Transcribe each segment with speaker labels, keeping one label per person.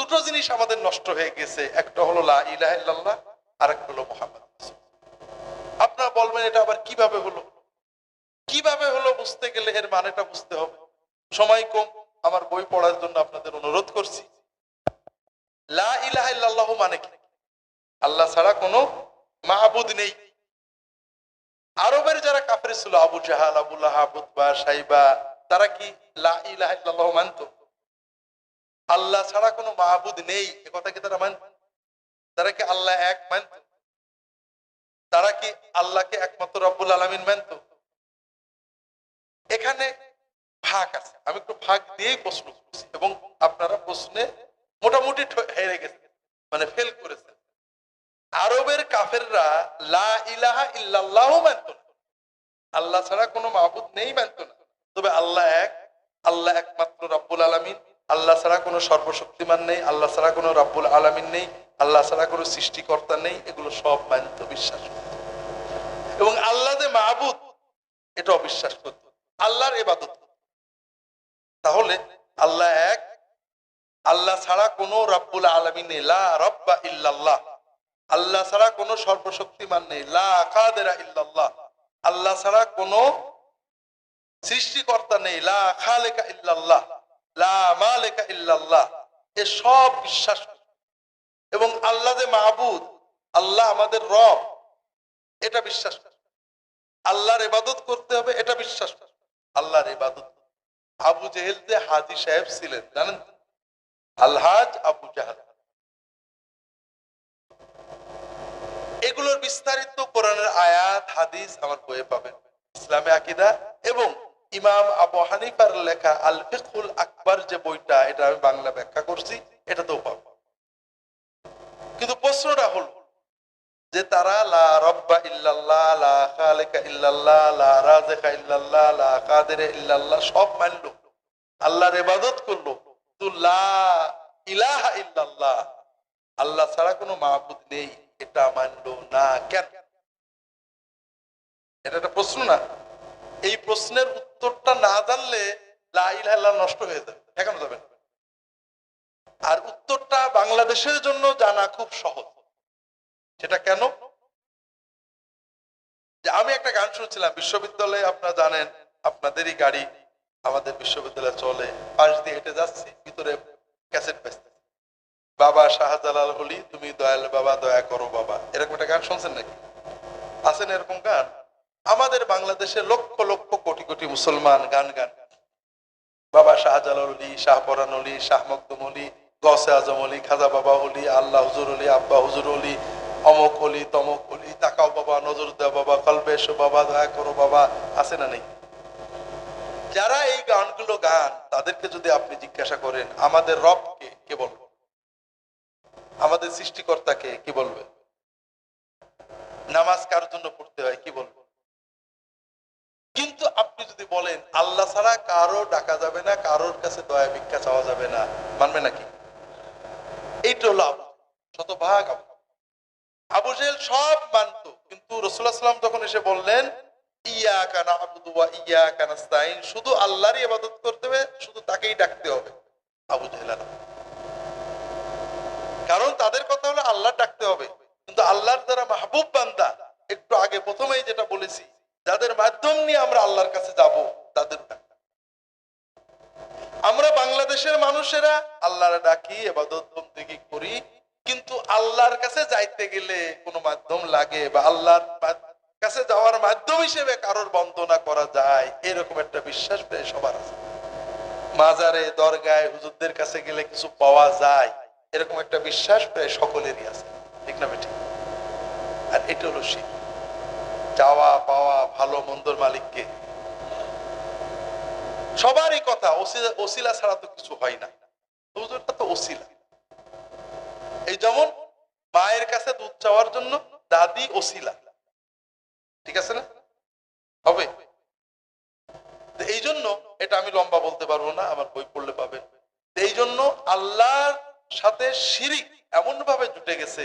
Speaker 1: দুটো জিনিস আমাদের নষ্ট হয়ে গেছে, একটা হলো লা ইলাহা ইল্লাল্লাহ, আর একটা হলো মুহাম্মদ। আপনারা বলবেন এটা আবার কিভাবে হলো? কিভাবে হলো বুঝতে গেলে এর মানেটা বুঝতে হবে। সময় কম, আমার বই পড়ার জন্য আপনাদের অনুরোধ করছি। লা ইলাহা ইল্লাল্লাহ মানে কি? আল্লাহ ছাড়া কোনো মাবুদ নেই। আরবের যারা কাফের ছিল, আবু জাহাল, আবু লাহাব, উতবা, সাইবা, তারা কি লা ইলাহা ইল্লাল্লাহ মানতো? আল্লাহ ছাড়া কোনো মাবুদ নেই এ কথা কি তারা মানত? তারা কি আল্লাহ এক মানত? তারা কি আল্লাহকে একমাত্র রব্বুল আলামিন মানত? এখানে ভাগ আছে, আমি একটু ভাগ দিয়েই প্রশ্ন করছি এবং আপনারা প্রশ্নে মোটামুটি হেরে গেছেন, মানে ফেল করেছেন। আরবের কাফেররা লা ইলাহা ইল্লাল্লাহ মানত না, আল্লাহ ছাড়া কোনো মাবুদ নেই মানত না, তবে আল্লাহ এক, আল্লাহ একমাত্র রব্বুল আলামিন, আল্লাহ ছাড়া কোনো সর্বশক্তিমান নেই, আল্লাহ ছাড়া কোনো রব্বুল আলামিন নেই, আল্লাহ ছাড়া কোনো সৃষ্টিকর্তা নেই, এগুলো সব মানত, বিশ্বাস করত। এবং আল্লাহ যে মাবুদ এটা অবিশ্বাস করত, আল্লাহর ইবাদত। তাহলে আল্লাহ এক, আল্লাহ ছাড়া কোনো রব্বুল আলামিন নেই, লা রব্বা ইল্লাল্লাহ, আল্লাহ ছাড়া কোনো সর্বশক্তিমান নেই, লা কাদিরা ইল্লাল্লাহ, আল্লাহ ছাড়া কোনো সৃষ্টিকর্তা নেই, লা খালিকা ইল্লাল্লাহ, লা মালিকা ইল্লাল্লাহ, এ সব বিশ্বাস। এবং আল্লাহ যে মাবুদ, আল্লাহ আমাদের রব, এটা বিশ্বাস। আল্লাহর ইবাদত করতে হবে, এটা বিশ্বাস। আল্লাহর ইবাদত। আবু জেহেল যে হাজী সাহেব ছিলেন জানেন, আলহাজ আবু জাহাল, এগুলোর বিস্তারিত কোরআনের আয়াত হাদিস আমার বইয়ে পাবেন, ইসলামে আকীদা। এবং ইমাম আবু হানিফার লেখা আল ফিকহুল আকবার যে বইটা, এটা আমি বাংলা ব্যাখ্যা করছি, এটাতেও পাবো। কিন্তু প্রশ্নটা হলো যে তারা লা রব্বা ইল্লাল্লাহ, লা খালিকা ইল্লাল্লাহ, লা রাযিকা ইল্লাল্লাহ, লা কাদিরা ইল্লাল্লাহ সব মানলো, আল্লাহর ইবাদত করলো, কিন্তু লা ইলাহা ইল্লাল্লাহ, আল্লাহ ছাড়া কোনো মাবুদ নেই, এটা মানলো না কেন? এটা একটা প্রশ্ন না? এই প্রশ্নের উত্তরটা না জানলে লা ইলাহা ইল্লাল্লাহ নষ্ট হয়ে যাবে, ঠেকানো যাবে না। আর উত্তরটা বাংলাদেশের জন্য জানা খুব সহজ। সেটা কেন? যে আমি একটা গান শুনছিলাম বিশ্ববিদ্যালয়ে, আপনারা জানেন আপনাদেরই গাড়ি আমাদের বিশ্ববিদ্যালয়ে চলে, পাশ দিয়ে হেঁটে যাচ্ছি, ভিতরে ক্যাসেট বাজছে, বাবা শাহজালাল অলি তুমি দয়াল বাবা দয়া করো বাবা, এরকম একটা গান শুনছেন নাকি? আছেন এরকম গান? আমাদের বাংলাদেশে লক্ষ লক্ষ কোটি কোটি মুসলমান গান গান, বাবা শাহজালাল অলি, শাহপরান অলি, শাহ মখদুম অলি, গৌসে আজম অলি, খাজা বাবা অলি, আল্লাহ হুজুর অলি, আব্বা হুজুর অলি, অমক অলি, তমক অলি, তাকাও বাবা, নজর দেও বাবা, কলবে এসো বাবা, দয়া করো বাবা, আছে না নেই? যারা এই গানগুলো গান, তাদেরকে যদি আপনি জিজ্ঞাসা করেন আমাদের রবকে, কে বলবে? আমাদের সৃষ্টিকর্তাকে কি বলবে? নামাজ কার জন্য পড়তে হয় কি বলবে? কিন্তু আপনি যদি বলেন আল্লাহ ছাড়া কারো ডাকা যাবে না, কারোর কাছে দয়া ভিক্ষা চাওয়া যাবে না, মানবে নাকি? এইটা হলো শতভাগ। আবু জেহেল সব মানতো, কিন্তু রাসূলুল্লাহ সাল্লাল্লাহু আলাইহি ওয়াসাল্লাম যখন এসে বললেন ইয়াকা না'বুদু ওয়া ইয়াকা নাস্তাইন, শুধু আল্লাহরই ইবাদত করতে হবে, শুধু তাকেই ডাকতে হবে, আবু জেহেল না। কারণ তাদের কথা হলো আল্লাহ ডাকতে হবে, কিন্তু আল্লাহর যারা মাহবুব বান্দা, একটু আগে প্রথমেই যেটা বলেছি, যাদের মাধ্যম নিয়ে আমরা আল্লাহর কাছে যাব, তাদের আমরা বাংলাদেশের মানুষেরা আল্লাহর ডাকি, ইবাদত বন্দেগী করি, কিন্তু আল্লাহর কাছে যাইতে গেলে কোনো মাধ্যম লাগে, বা আল্লাহর কাছে যাওয়ার মাধ্যম হিসেবে কারোর বন্দনা করা যায়, এরকম একটা বিশ্বাস প্রায় সবার আছে। মাজারে, দরগায়, হুজুরদের কাছে গেলে কিছু পাওয়া যায়, এরকম একটা বিশ্বাস প্রায় সকলেরই আছে, ঠিক না বেঠিক? আর এটা হলো শিরক। চাওয়া পাওয়া, ভালো মন্দর মালিককে, সবারই কথা ওসিলা ছাড়া তো কিছু হয় না, হুজুরটা তো ওসিলা। এই যেমন মায়ের কাছে দুধ চাওয়ার জন্য দাদি ওসিলা, ঠিক আছে না? হবে। এই জন্য এটা আমি লম্বা বলতে পারবো না, আমার বই পড়লে পাবেন। এই জন্য আল্লাহর সাথে শিরিক এমন ভাবে জুটে গেছে।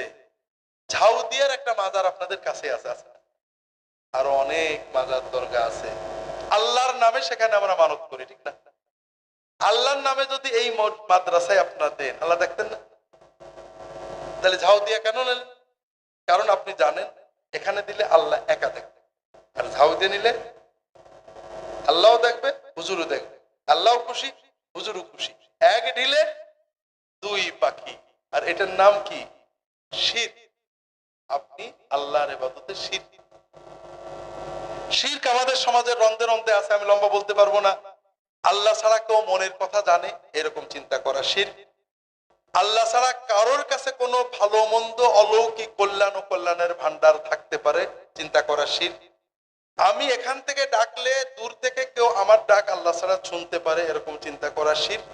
Speaker 1: ঝাউদিয়ার একটা মাজার আপনাদের কাছে আছে, আরো অনেক মাজার দরগা আছে, আল্লাহর নামে সেখানে আমরা মানত করি, ঠিক না? আল্লাহর নামে যদি এই মাদ্রাসায় আপনার দেন, আল্লাহ দেখতেন না? তাহলে ঝাউ দিয়া কেন নিলেন? কারণ আপনি জানেন এখানে দিলে আল্লাহ একা দেখবে, আর ঝাউ দিয়ে নিলে আল্লাহও দেখবে, হুজুরও দেখবে, আল্লাহও খুশি, হুজুরও খুশি। এক ঢিলে দুই পাখি। আর এটার নাম কি? শিরক। আপনি আল্লাহর ইবাদতে শিরক। শিরক আমাদের সমাজের রন্ধে রন্ধে আছে, আমি লম্বা বলতে পারবো না। আল্লাহ ছাড়া কেউ মনের কথা জানে এরকম চিন্তা করা শিরক। আল্লাহ ছাড়া কারোর কাছে কোনো ভালো মন্দ অলৌকিক কল্যাণ ও কল্যাণের ভান্ডার থাকতে পারে চিন্তা করা শিরক। আমি এখান থেকে ডাকলে দূর থেকে কেউ আমার ডাক আল্লাহ ছাড়া শুনতে পারে এরকম চিন্তা করা শিরক।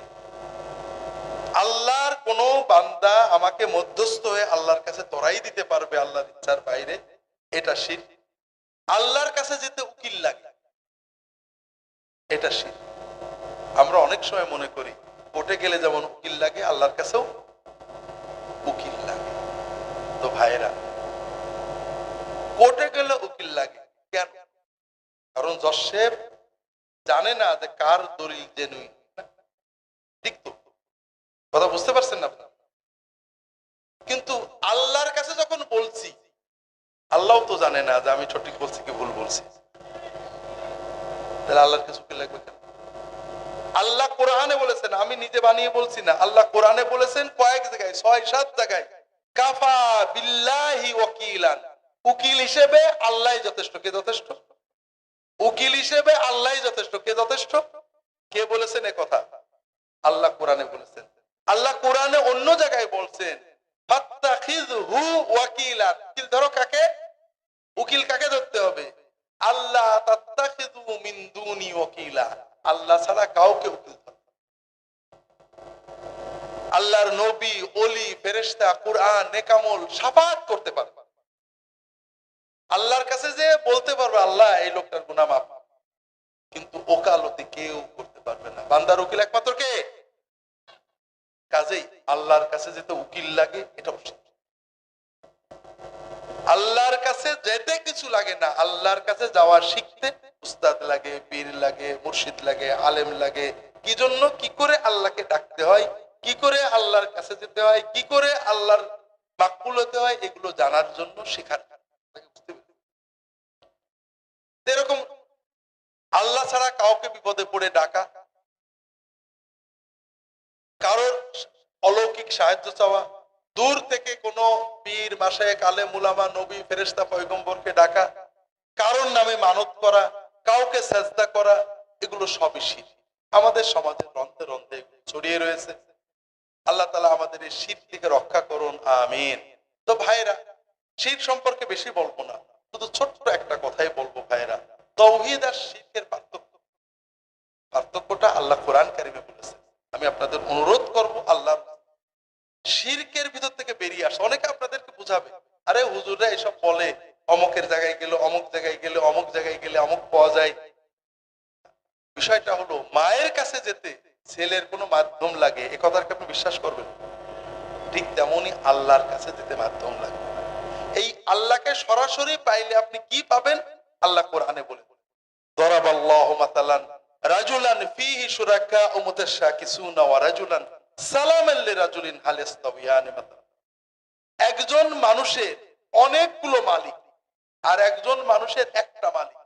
Speaker 1: আল্লাহর কোন বান্দা আমাকে মধ্যস্থ হয়ে আল্লাহর কাছে তরাই দিতে পারবে আল্লাহর ইচ্ছার বাইরে, এটা শিরক। আল্লাহর কাছে যেতে উকিল লাগে, এটা শিরক। আমরা অনেক সময় মনে করি কোর্টে গেলে যেমন উকিল লাগে আল্লাহর কাছেও উকিল লাগে। তো ভাইরা, কোর্টে গেলে উকিল লাগে কেন? কারণ জজ সাহেব জানে না যে কার দলিল জেনুইন। ঠিক তো? কথা বুঝতে পারছেন না আপনার? কিন্তু আল্লাহর কাছে যখন বলছি, আল্লাহ তো জানে না যে আমি সঠিক বলছি কি ভুল বলছি। তাহলে আল্লাহর কাছে উকিল লাগবে কেন? আল্লাহ কোরআনে বলেছেন, আমি নিজে বানিয়ে বলছি না, আল্লাহ কোরআনে বলেছেন কয়েক জায়গায়, 6-7 জায়গায়, কাফা বিল্লাহি ওয়াকিলান, উকিল হিসেবে আল্লাহ যথেষ্ট। কে যথেষ্ট? উকিল হিসেবে আল্লাহ যথেষ্ট। কে যথেষ্ট? কে বলেছেন এ কথা? আল্লাহ কোরআনে বলেছেন। আল্লাহ কোরআনে অন্য জায়গায় বলছেন ফাত্তাখিযহু ওয়াকিলান, উকিল ধরো কাকে? উকিল কাকে ধরতে হবে? আল্লাহ তাত্তাখিযু মিন দুনি ওয়াকিলা, আল্লাহ ছাড়া কাউকে উকিল ধরো। আল্লাহর নবী, ওলি, ফেরেশতা, কুরআন, নেকামল শাফাত করতে পারবে। আল্লাহর কাছে যে বলতে পারবে আল্লাহ এই লোকটার গুনাহ মাফ, কিন্তু ওকালতি কেউ করতে পারবে না। বান্দার উকিল একমাত্র কে? কাজেই আল্লাহর কাছে যেতে উকিল লাগে, এটা উচিত। আল্লাহর কাছে যেতে কিছু লাগে না, আল্লাহর কাছে যাওয়া শিখতে উস্তাদ লাগে, পীর লাগে, মুর্শিদ লাগে, আলেম লাগে। কি জন্য? কি করে আল্লাহকে ডাকতে হয়, কি করে আল্লাহর কাছে যেতে হয়, কি করে আল্লাহর মাকবুল হতে হয়, এগুলো জানার জন্য শেখার। এরকম আল্লাহ ছাড়া কাউকে বিপদে পড়ে ডাকা, কারোর অলৌকিক সাহায্য চাওয়া, দূর থেকে কোনো পীর, মাশায়েখ, আলেম, উলামা, নবী, ফেরেশতা, পয়গম্বরকে ডাকা, কারোর নামে মানত করা, কাউকে সাজদা করা, এগুলো সবই শিরক। আমাদের সমাজে রন্ধে রন্ধে ছড়িয়ে রয়েছে। আল্লাহ তাআলা আমাদের এই শিরক থেকে রক্ষা করুন, আমিন। তো ভাইরা, শিরক সম্পর্কে বেশি বলবো না, শুধু ছোট্ট একটা কথাই বলবো ভাইরা। তাওহীদ আর শিরকের পার্থক্যটা আল্লাহ কোরআন কারিমে বলেছেন। আমি আপনাদের অনুরোধ করব আল্লাহ শিরকের ভিতর থেকে বেরিয়ে আসা। অনেকে আপনাদেরকে বুঝাবে, আরে হুজুররা এসব বলে অমুকের জায়গায় গেলে, অমুক জায়গায় গেলে, অমুক জায়গায় গেলে অমুক পাওয়া যায়। বিষয়টা হলো মায়ের কাছে যেতে ছেলের কোনো মাধ্যম লাগে, এ কথাকে আপনি বিশ্বাস করবেন? ঠিক তেমনি আল্লাহর কাছে যেতে মাধ্যম লাগে। এই আল্লাহকে সরাসরি পাইলে আপনি কি পাবেন? আল্লাহ কোরআনে বলে, দরাবাল্লাহু মাতালান রাজুলান ফীহি শুরাকা ও মুতাশাকিসুনা ওয়া রাজুলান সালামান লিরাজুলিন হাল ইস্তাওয়ায়ানি মাতালান। একজন মানুষের অনেকগুলো মালিক আর একজন মানুষের একটা মালিক,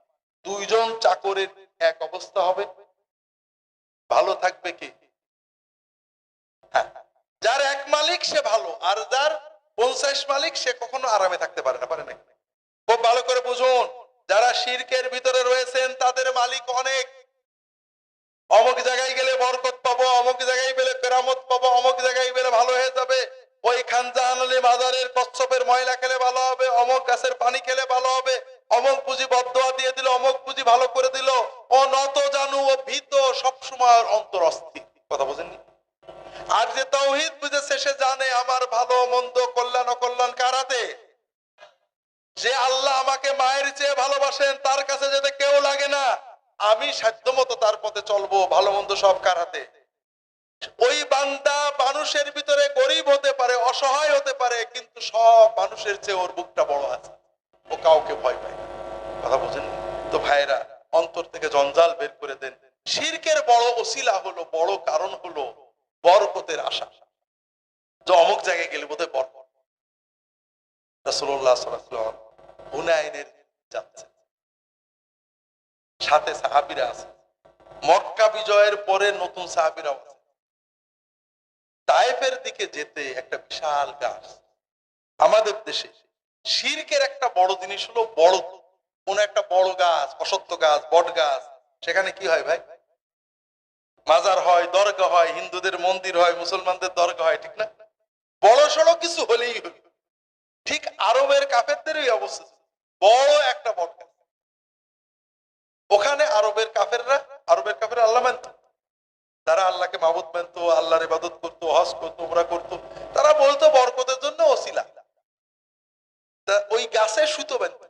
Speaker 1: দুইজন চাকরের এক অবস্থা হবে? ভালো থাকবে কে? হ্যাঁ, যার এক মালিক সে ভালো, আর যার 50 মালিক সে কখনো আরামে থাকতে পারে না। পারে না? খুব ভালো করে বুঝুন, যারা শিরকের ভিতরে রয়েছেন তাদের মালিক অনেক। অমুক জায়গায় গেলে বরকত পাবো, অমুক জায়গায় গেলে কেরামত পাবো, অমুক জায়গায় গেলে ভালো হয়ে যাবে, ওই খানজাহান আলী মাজারের কচ্ছপের ময়লা খেলে ভালো হবে, অমুক গাছের পানি খেলে ভালো হবে, অমুক পুঁজি বদদোয়া দিয়ে দিল, অমুক পুঁজি ভালো করে দিল। ও নত জানু, ও ভীত, সবসময় অন্তর অস্থির। কথা বোঝেননি? আর যে তাওহীদ বুঝেছে সে জানে আমার ভালো মন্দ, কল্যাণ অকল্যাণ কার হাতে? যে আল্লাহ আমাকে মায়ের চেয়ে ভালোবাসেন, তার কাছে যেতে কেউ লাগে না, আমি সাধ্যমতো তার পথে চলবো। ভালো মন্দ সব কার হাতে? ওই বান্দা মানুষের ভিতরে গরিব হতে পারে, অসহায় হতে পারে, কিন্তু সব মানুষের চেয়ে ওর বুকটা বড় আছে, ও কাউকে ভয় পায় না। কথা বুঝেন? তো ভাইরা, অন্তর থেকে জঞ্জাল বের করে দেন। শিরকের বড় ওসিলা হলো, বড় কারণ হলো বরকতের আশা, যে অমুক জায়গায় গেলে বোধহয় বরকত। রাসূলুল্লাহ সাল্লাল্লাহু আলাইহি ওয়াসাল্লাম হুনাইনের যাচ্ছে, সাথে সাহাবীরা আছে। মক্কা বিজয়ের পরে নতুন সাহাবীরা আছে। তায়েফের দিকে যেতে একটা বিশাল গাছ, আমাদের দেশে শিরকের একটা বড় জিনিস হলো বড় কোন একটা বড় গাছ, অসত্য গাছ, বট গাছ, সেখানে কি হয় ভাই? মাজার হয়, দরগা হয়, হিন্দুদের মন্দির হয়, মুসলমানদের দরগা হয়, ঠিক না? বড় সড়ো কিছু হলেই হল। ঠিক আরবের কাফেরদের এই অবস্থা, বড় একটা বট গাছ। ওখানে আরবের কাফেররা আল্লাহ মানত, তারা আল্লাহকে মাবুদ মানত, আল্লাহর ইবাদত করতো, হজ করতো, উমরা করতো। তারা বলতো বরকতের জন্য ওসিলা। ওই গাছে সুতো বাঁধতো,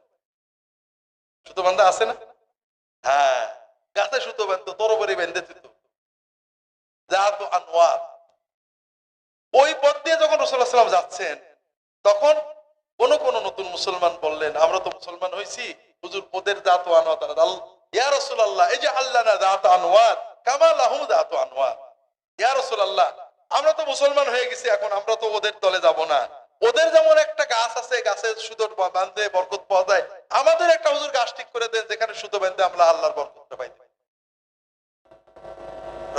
Speaker 1: সুতো বান্ধা আছে না? হ্যাঁ, গাছে সুতো বাঁধতো, তরবারি বেঁধে দিত। জাতু আনওয়ার। ওই পথ দিয়ে যখন রাসূলুল্লাহ সাল্লাল্লাহু আলাইহি ওয়াসাল্লাম যাচ্ছেন, তখন কোন নতুন মুসলমান বললেন, আমরা তো মুসলমান হইছি হুজুর, ওদের জাতু আনওয়ার, ইয়া রাসূলুল্লাহ এই যে আল্লাহ না জাতু আনওয়ার কামা লাহুম জাতু আনওয়ার। ইয়া রাসূলুল্লাহ আমরা তো মুসলমান হয়ে গেছি, এখন আমরা তো ওদের দলে যাব না। ওদের যেমন একটা গাছ আছে, গাছের সুতো বাঁধলে বরকত পাওয়া যায়, আমাদের একটা হুজুর গাছ ঠিক করে দেন যেখানে সুতো বাঁধলে আমরা আল্লাহর বরকতটা পাইতে পারি।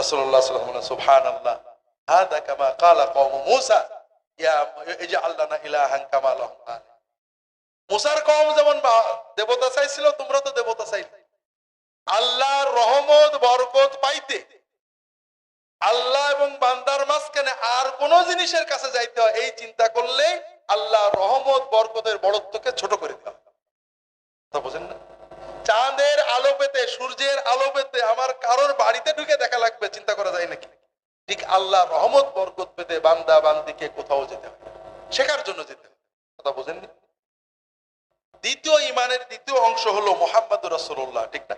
Speaker 1: রাসূলুল্লাহ সাল্লাল্লাহু আলাইহি ওয়াসাল্লাম সুবহানাল্লাহ হাদা কামা ক্বালা কওম মূসা ইয়া ইজআল লানা ইলাহান কামা লাহুম আলিহ। মুসার কওম যেমন দেবতা চাইছিল, তোমরা তো দেবতা চাইলে। আল্লাহর রহমত বরকত পাইতে আল্লাহ এবং বান্দার মাঝখানে আর কোন জিনিসের কাছে যাইতে হয় এই চিন্তা করলে আল্লাহ রহমত বরকতের বড়ত্বকে ছোট করে দেওয়া। তা বুঝেন না? চাঁদের আলো পেতে, সূর্যের আলো পেতে আমার কারোর বাড়িতে ঢুকে দেখা লাগবে, চিন্তা করা যায় নাকি? ঠিক আল্লাহ রহমত বরকত পেতে বান্দা বান্দিকে কোথাও যেতে হয়, শেখার জন্য যেতে হয়। কথা বুঝেননি? দ্বিতীয় ইমানের দ্বিতীয় অংশ হলো মুহাম্মদুর রাসূলুল্লাহ, ঠিক না?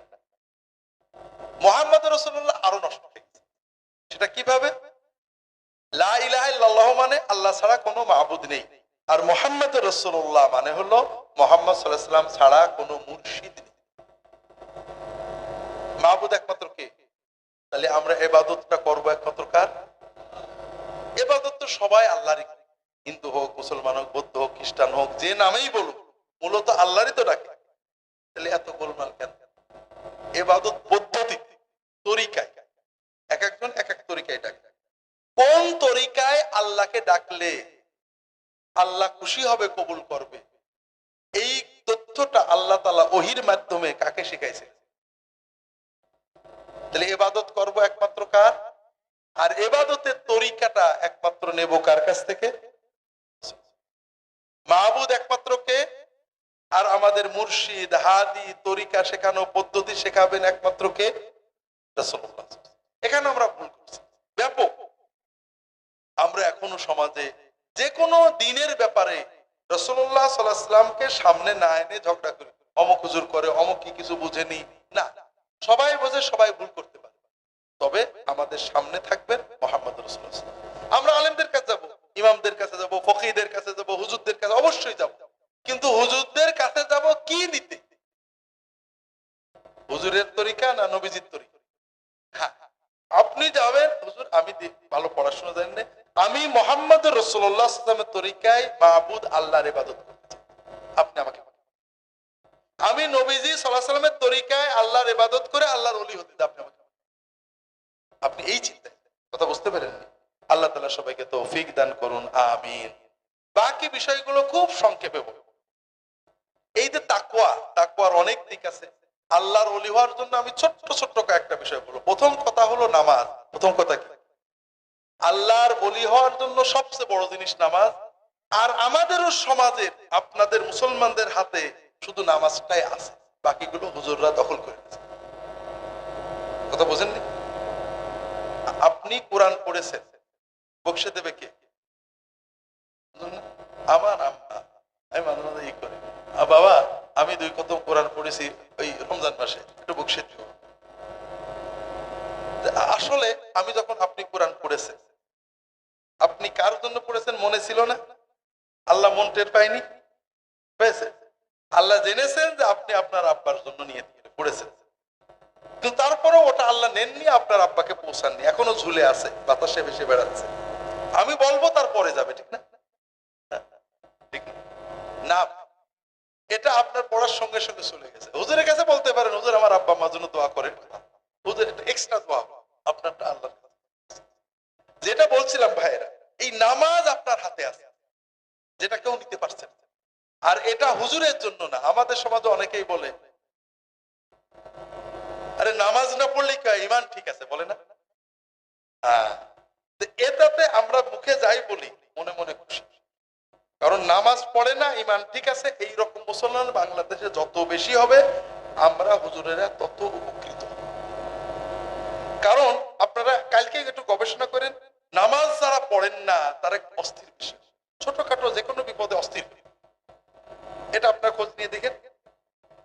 Speaker 1: মুহাম্মদুর রাসূলুল্লাহ আরো নষ্ট হয়ে গেছে। সেটা কিভাবে? লা ইলাহা ইল্লাল্লাহ মানে আল্লাহ ছাড়া কোনো মাবুদ নেই, আর মুহাম্মদুর রাসূলুল্লাহ মানে হলো মুহাম্মদ সাল্লাল্লাহু আলাইহি ওয়াসাল্লাম ছাড়া কোনো মুর্শিদ নেই। মাবুদ একমাত্র কে? তাহলে আমরা ইবাদতটা করব একমাত্র কার? ইবাদত তো সবাই আল্লাহরই, হিন্দু হোক, মুসলমান হোক, বৌদ্ধ হোক, খ্রিস্টান হোক, যে নামেই বলুক, মূলত আল্লাহরই তো ডাকে। তাহলে এত গোলমাল কেন? ইবাদত পদ্ধতি, তরিকায়, এক একজন এক এক তরিকায় ডাকে। কোন তরিকায় আল্লাহকে ডাকলে আল্লাহ খুশি হবে, কবুল করবে, এই তথ্যটা আল্লাহ তাআলা ওহীর মাধ্যমে কাকে শিখাইছে? তাহলে ইবাদত করব একমাত্র কার? আর ইবাদতের তরিকাটা একমাত্র নেব কার কাছ থেকে? মাবুদ একমাত্র কে? আর আমাদের মুর্শিদ, হাদি, তরিকা শেখানো, পদ্ধতি শেখাবেন একমাত্র কে? রাসূলুল্লাহ। এখানে আমরা ভুল করছি ব্যাপক। আমরা এখনো সমাজে যে কোনো দিনের ব্যাপারে রাসূলুল্লাহ সাল্লাল্লাহু আলাইহি ওয়াসাল্লামকে সামনে না এনে ঝগড়া করি, অমুক হুজুর করে, অমুক কি কিছু বুঝেনি। না, সবাই বোঝে, সবাই ভুল করতে পারে, তবে আমাদের সামনে থাকবেন মুহাম্মদ রাসূলুল্লাহ। আমরা আলেমদের কাছে যাব, ইমামদের কাছে যাব, ফকিহদের কাছে যাব, হুজুরদের কাছে অবশ্যই যাব, কিন্তু হুজুরদের কাছে যাব কি নিতে? হুজুরের তরিকা না নবীজির তরিকা? হ্যাঁ, আপনি যাবেন হুজুর আমি ভালো পড়াশোনা জানি না, আমি মুহাম্মদ রাসূলুল্লাহ সাল্লাল্লাহু আলাইহি ওয়াসাল্লামের তরিকায় মাবুদ আল্লাহর ইবাদত করতে চাই, আপনি আমাকে। আমি নবীজি সাল্লাল্লাহু আলাইহি ওয়াসাল্লামের তরিকায় আল্লাহর ইবাদত করে আল্লাহর ওলি হতে চাই, আপনি আমাকে। আপনি এই চিন্তায় কথা বুঝতে পারেননি। আল্লাহ তাআলা সবাইকে তৌফিক দান করুন, আমিন। বাকি বিষয়গুলো খুব সংক্ষেপে বলবো। এই যে তাকওয়া, তাকওয়ার অনেক দিক আছে। আল্লাহর ওলি হওয়ার জন্য আমি ছোট্ট ছোট্ট কয়েকটা বিষয় বলবো। প্রথম কথা হলো নামাজ। প্রথম কথা কি? আল্লাহর ওলি হওয়ার জন্য সবচেয়ে বড় জিনিস নামাজ। আর আমাদেরও সমাজের, আপনাদের মুসলমানদের হাতে শুধু নামাজটাই আছে, বাকিগুলো হুজুররা দখল করে নিয়েছে। কথা বোঝেননি? আপনি কোরআন পড়েছেন, বকশে দেবে কে? আমার আম্মা। আমি মাঝে মাঝে ই করি, বাবা আমি 2 খতম কোরআন পড়েছি ওই রমজান মাসে, একটু বকশে দিও। আসলে আমি যখন, আপনি কোরআন পড়েছেন, আপনি কার জন্য পড়েছেন মনে ছিল না? আল্লাহ মন টের পায়নি? পেয়েছে? আল্লাহ জেনেছেন যে আপনি আপনার আব্বার জন্য নিয়ে পড়েছেন, কিন্তু তারপরেও ওটা আল্লাহ নেননি, আপনার আব্বাকে পৌঁছাননি, এখনো ঝুলে আছে, বাতাসে ভেসে বেড়াচ্ছে। আমি বলবো তারপরে যাবে, ঠিক না? ঠিক না? না, এটা আপনার পড়ার সঙ্গে সঙ্গে চলে গেছে। হুজুরের কাছে বলতে পারেন, হুজুর আমার আব্বা আম্মার জন্য দোয়া করেন, হুজুর এটা এক্সট্রা দোয়া, আপনারটা আল্লাহ। যেটা বলছিলাম ভাইয়েরা, এই নামাজ আপনার হাতে আছে, যেটা কেউ নিতে পারছেন। আর এটা হুজুরের জন্য না। আমাদের সমাজে অনেকেই বলে, আরে নামাজ না পড়লে কি ইমান ঠিক আছে, বলে না? হ্যাঁ, এটাতে আমরা মুখে যাই বলি, মনে মনে খুশি। কারণ নামাজ পড়ে না, ইমান ঠিক আছে, এইরকম মুসলমান বাংলাদেশে যত বেশি হবে, আমরা হুজুরেরা তত উপকৃত। কারণ আপনারা কালকে একটু গবেষণা করেন, নামাজ যারা পড়েন না তারা অস্থির বেশি, ছোটখাটো যে কোনো বিপদে অস্থির। এটা আপনার খোঁজ নিয়ে দেখেন।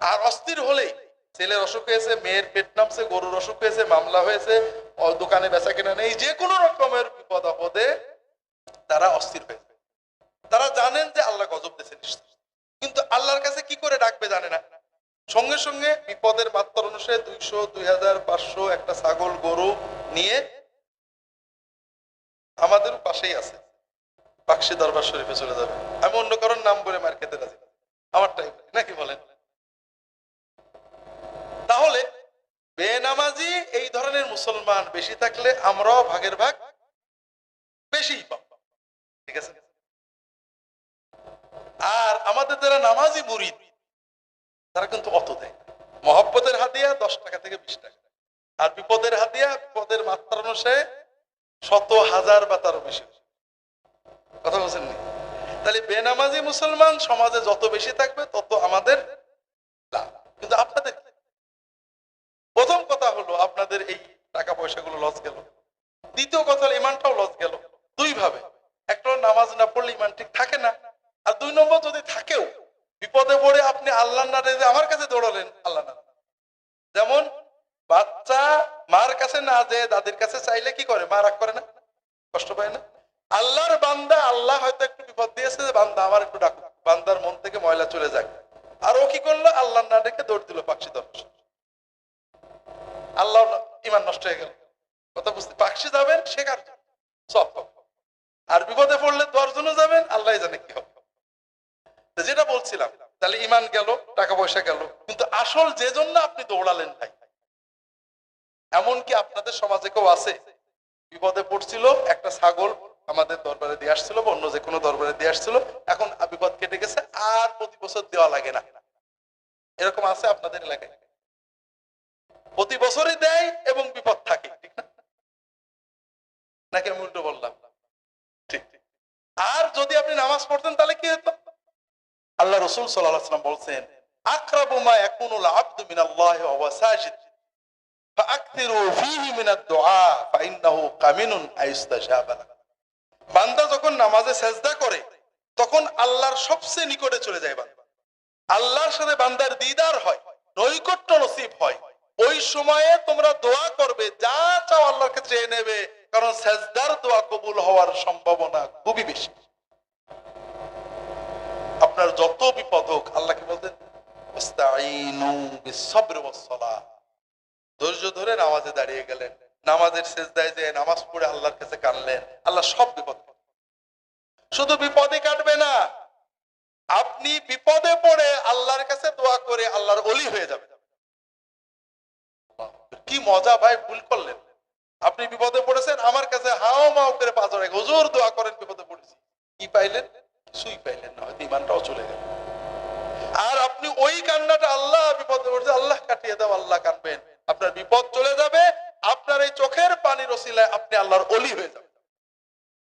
Speaker 1: আর অস্থির হলেই, ছেলের অসুখ হয়েছে, মেয়ের পেট নামছে, গরুর অসুখ হয়েছে, মামলা হয়েছে, দোকানে বেচা কেনা নেই, যে কোনো রকমের বিপদ আপদে তারা অস্থির হয়েছে। তারা জানেন যে আল্লাহ গজব দিয়েছে নিশ্চয়, কিন্তু আল্লাহর কাছে কি করে ডাকবে জানে না। সঙ্গে সঙ্গে বিপদের মাত্রা অনুসারে 200, 2000, 500 একটা ছাগল গরু নিয়ে, আমাদের পাশেই আছে পাকশি দরবার শরীফে চলে যাবে। আমি অন্য কারোর নাম বলে মার খেতে রাজি, আমারটাই নাকি বলেন? তাহলে বেনামাজি এই ধরনের মুসলমান বেশি থাকলে আমরাও ভাগের ভাগ বেশি পাব, ঠিক আছে? আর আমাদের যারা নামাজি মুরিদ, তারা কিন্তু অত দেয়। মহব্বতের হাদিয়া 10 টাকা থেকে 20 টাকা, আর বিপদের হাদিয়া বিপদের মাত্রা অনুসারে 100,000 বা তারও বেশি। কথা বলছেন নি? তাহলে বেনামাজি মুসলমান সমাজে যত বেশি থাকবে তত আমাদের লাভ। কিন্তু আপনাদের প্রথম কথা হলো, আপনাদের এই টাকা পয়সাগুলো লস গেল। দ্বিতীয় কথা হলো ইমানটাও লস গেল। দুই ভাবে, একটা নামাজ না পড়লে ইমান ঠিক থাকে না, আর 2 নম্বর যদি থাকেও বিপদে পড়ে আপনি আল্লাহ না রেজে আমার কাছে দৌড়ালেন, আল্লাহ না। যেমন বাচ্চা মার কাছে না যে দাদির কাছে চাইলে কি করে, মা রাগ করে না, কষ্ট পায় না? আল্লাহর বান্দা, আল্লাহ হয়তো একটু বিপদ দিয়েছে যে বান্দা আমার একটু ডাকুক, বান্দার মন থেকে ময়লা চলে যাক, আর ও কি করলো, আল্লাহ না ডেকে দৌড় দিল পাকশি দরবার। আল্লাহ, ইমান নষ্ট হয়ে গেল। কথা বুঝতে, পাকশি যাবেন শেখার সব, আর বিপদে পড়লে দোয়ার জন্য যাবেন, আল্লাহ জানে কি হবে। যেটা বলছিলাম, তাহলে ইমান গেল, টাকা পয়সা গেল, কিন্তু আসল যে জন্য আপনি দৌড়ালেন ভাই, এমনকি আপনাদের সমাজে কেউ আছে বিপদে পড়ছিল, একটা ছাগল আমাদের দরবারে দিয়ে আসছিল বা অন্য যে কোনো দরবারে দিয়ে আসছিল, এখন বিপদ কেটে গেছে, আর প্রতি বছর দেওয়া লাগে না, এরকম আছে আপনাদের এলাকায়? প্রতি বছরই দেয় এবং বিপদ থাকে, ঠিক না? নাকি আমি উল্টো বললাম? ঠিক ঠিক। আর যদি আপনি নামাজ পড়তেন তাহলে কি হতো? আল্লাহ রাসূল সাল্লাল্লাহু আলাইহি ওয়াসাল্লাম বলছেন, আকরাবু মা ইয়াকুনুল আবদু মিনাল্লাহি ওয়া হুয়া সাজিদ ফাআকথিরু ফীহি মিনাদ দুআ ফাইন্নাহু কামিনুন আইস্তাজাবা লাক। বান্দা যখন নামাজে সেজদা করে তখন আল্লাহর সবচেয়ে নিকটে চলে যায় বান্দা, আল্লাহর সাথে বান্দার দিদার হয়, নৈকট্য নসিব হয়। ওই সময়ে তোমরা দোয়া করবে, যা চাও আল্লাহর কাছে চেয়ে নেবে, কারণ সেজদার দোয়া কবুল হওয়ার সম্ভাবনা খুবই বেশি। আপনার যত বিপদ হোক, আল্লাহকে বলতেন ইস্তাঈনু বিসসবরি ওয়াসসালাহ, ধৈর্য ধরে নামাজে দাঁড়িয়ে গেলেন, নামাজের সেজদায় যে নামাজ পড়ে আল্লাহর কাছে কাঁদলেন, আল্লাহ সব বিপদ, শুধু বিপদে কাটবে না, আপনি বিপদে পড়ে আল্লাহর কাছে দোয়া করে আল্লাহর ওলি হয়ে যাবে। কি মজা ভাই, ভুল করলেন। আপনি বিপদে পড়েছেন, আমার কাছে হাও মাও করে পা জড়ায়, হুজুর দোয়া করেন, বিপদে পড়েছি, কি পাইলেন? কিছুই পাইলেন না, হয়তো ইমানটাও চলে গেল। আর আপনি ওই কান্নাটা, আল্লাহ বিপদে পড়েছে, আল্লাহ কাটিয়ে দাও, আল্লাহ কাঁদবেন, আপনার বিপদ চলে যাবে, আপনার এই চোখের পানির ওসিলায় আপনি আল্লাহর ওলি হয়ে যাবেন।